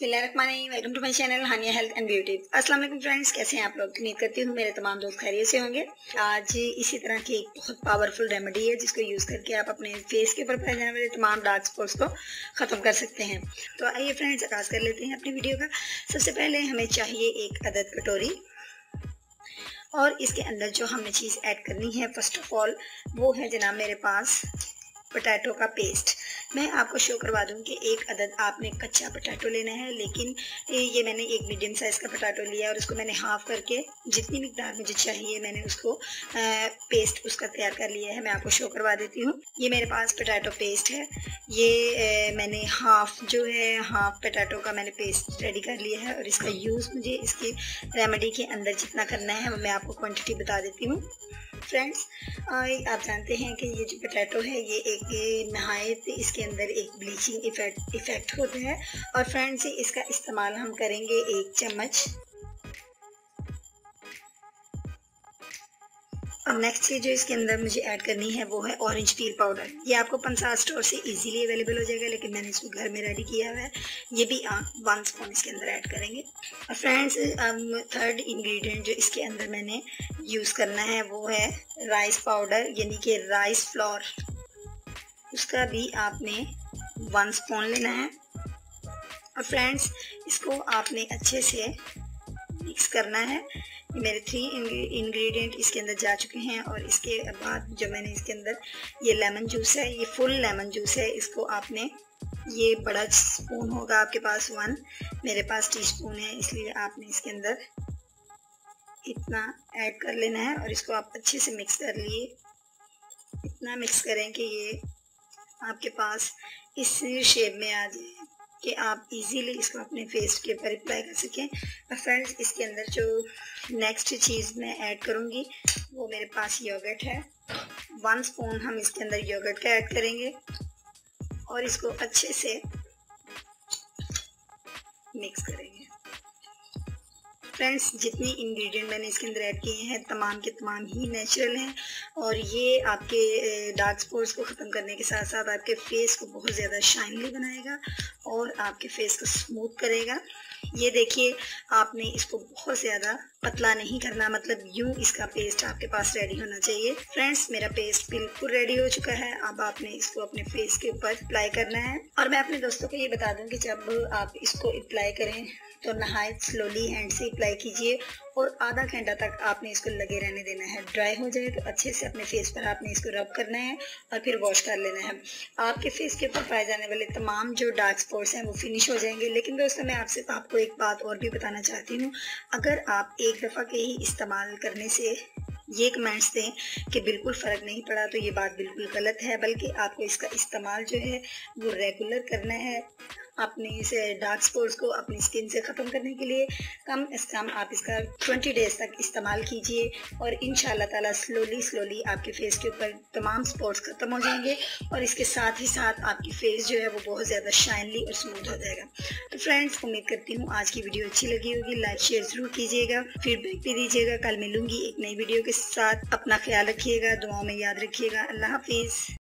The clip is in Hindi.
बिस्मिल्लाहिर्रहमानिर्रहीम। Welcome to my channel Hania health and beauty. अस्सलाम वालेकुम फ्रेंड्स, कैसे हैं आप लोग। उम्मीद करती हूँ मेरे तमाम दोस्त खैरियत से होंगे। आज इसी तरह की एक बहुत पावरफुल रेमेडी है जिसको यूज़ करके आप अपने फेस के ऊपर पाए जाने वाले तमाम डार्क स्पॉट्स को ख़त्म कर सकते हैं। तो आइए फ्रेंड्स, आगाज़ कर लेते हैं अपनी वीडियो का। सबसे पहले हमें चाहिए एक अदद कटोरी, और इसके अंदर जो हमने चीज़ ऐड करनी है फर्स्ट ऑफ ऑल वो है जनाब मेरे पास पोटैटो का पेस्ट। मैं आपको शो करवा दूं कि एक अदद आपने कच्चा पोटैटो लेना है, लेकिन ये मैंने एक मीडियम साइज़ का पोटैटो लिया और उसको मैंने हाफ़ करके जितनी मिकदार मुझे चाहिए मैंने उसको पेस्ट उसका तैयार कर लिया है। मैं आपको शो करवा देती हूँ। ये मेरे पास पोटैटो पेस्ट है। ये मैंने हाफ़ पोटैटो का मैंने पेस्ट रेडी कर लिया है, और इसका यूज़ मुझे इसकी रेमेडी के अंदर जितना करना है वो मैं आपको क्वान्टिटी बता देती हूँ। फ्रेंड्स, आप जानते हैं कि ये जो पोटैटो है ये एक नहायत इसके अंदर एक ब्लीचिंग इफ़ेक्ट होता है। और फ्रेंड्स, इसका इस्तेमाल हम करेंगे 1 चम्मच। अब नेक्स्ट चीज़ जो इसके अंदर मुझे ऐड करनी है वो है ऑरेंज पील पाउडर। ये आपको पंसार स्टोर से इजीली अवेलेबल हो जाएगा, लेकिन मैंने इसको घर में रेडी किया हुआ है। ये भी आप 1 स्पून इसके अंदर ऐड करेंगे। और फ्रेंड्स, थर्ड इंग्रेडिएंट जो इसके अंदर मैंने यूज़ करना है वो है राइस पाउडर, यानी कि राइस फ्लोर। उसका भी आपने 1 स्पून लेना है। और फ्रेंड्स, इसको आपने अच्छे से मिक्स करना है। मेरे 3 इंग्रेडिएंट इसके अंदर जा चुके हैं। और इसके बाद जो मैंने इसके अंदर ये लेमन जूस है, ये फुल लेमन जूस है। इसको आपने, ये बड़ा स्पून होगा आपके पास 1, मेरे पास टीस्पून है, इसलिए आपने इसके अंदर इतना ऐड कर लेना है। और इसको आप अच्छे से मिक्स कर लिए। इतना मिक्स करें कि ये आपके पास इस शेप में आ जाए कि आप इजीली इसको अपने फेस के ऊपर अप्लाई कर सकें। और फ्रेंड्स, इसके अंदर जो नेक्स्ट चीज़ मैं ऐड करूँगी वो मेरे पास योगर्ट है। 1 स्पून हम इसके अंदर योगर्ट का ऐड करेंगे और इसको अच्छे से मिक्स करेंगे। फ्रेंड्स, जितनी इंग्रेडिएंट मैंने इसके अंदर ऐड किए हैं तमाम के तमाम ही नेचुरल हैं, और ये आपके डार्क स्पॉट्स को ख़त्म करने के साथ साथ आपके फेस को बहुत ज़्यादा शाइनली बनाएगा और आपके फेस को स्मूथ करेगा। ये देखिए, आपने इसको बहुत ज़्यादा पतला नहीं करना, मतलब यूं इसका पेस्ट आपके पास रेडी होना चाहिए। फ्रेंड्स, मेरा पेस्ट बिल्कुल रेडी हो चुका है। अब आपने इसको अपने फेस के ऊपर अप्लाई करना है। और मैं अपने दोस्तों को ये बता दूं कि जब आप इसको अप्लाई करें तो नहायत स्लोली हैंड से अप्लाई कीजिए, और आधा घंटा तक आपने इसको लगे रहने देना है। ड्राई हो जाए तो अच्छे से अपने फेस पर आपने इसको रब करना है और फिर वॉश कर लेना है। आपके फेस के ऊपर पाए जाने वाले तमाम जो डार्क स्पॉट्स हैं वो फिनिश हो जाएंगे। लेकिन दोस्तों, मैं आपको एक बात और भी बताना चाहती हूँ। अगर आप एक दफ़ा के ही इस्तेमाल करने से ये कमेंट्स दें कि बिल्कुल फ़र्क नहीं पड़ा, तो ये बात बिल्कुल गलत है। बल्कि आपको इसका इस्तेमाल जो है वो रेगुलर करना है। अपने इस डार्क स्पॉट्स को अपनी स्किन से ख़त्म करने के लिए कम से कम आप इसका 20 डेज़ तक इस्तेमाल कीजिए, और इंशाल्लाह ताला स्लोली आपके फेस के ऊपर तमाम स्पॉट्स ख़त्म हो जाएंगे, और इसके साथ ही साथ आपकी फेस जो है वो बहुत ज़्यादा शाइनली और स्मूथ हो जाएगा। तो फ्रेंड्स, उम्मीद करती हूँ आज की वीडियो अच्छी लगी होगी। लाइक शेयर ज़रूर कीजिएगा, फीडबैक भी दीजिएगा। कल मिलूँगी एक नई वीडियो के साथ। अपना ख्याल रखिएगा, दुआओं में याद रखिएगा। अल्लाह हाफिज़।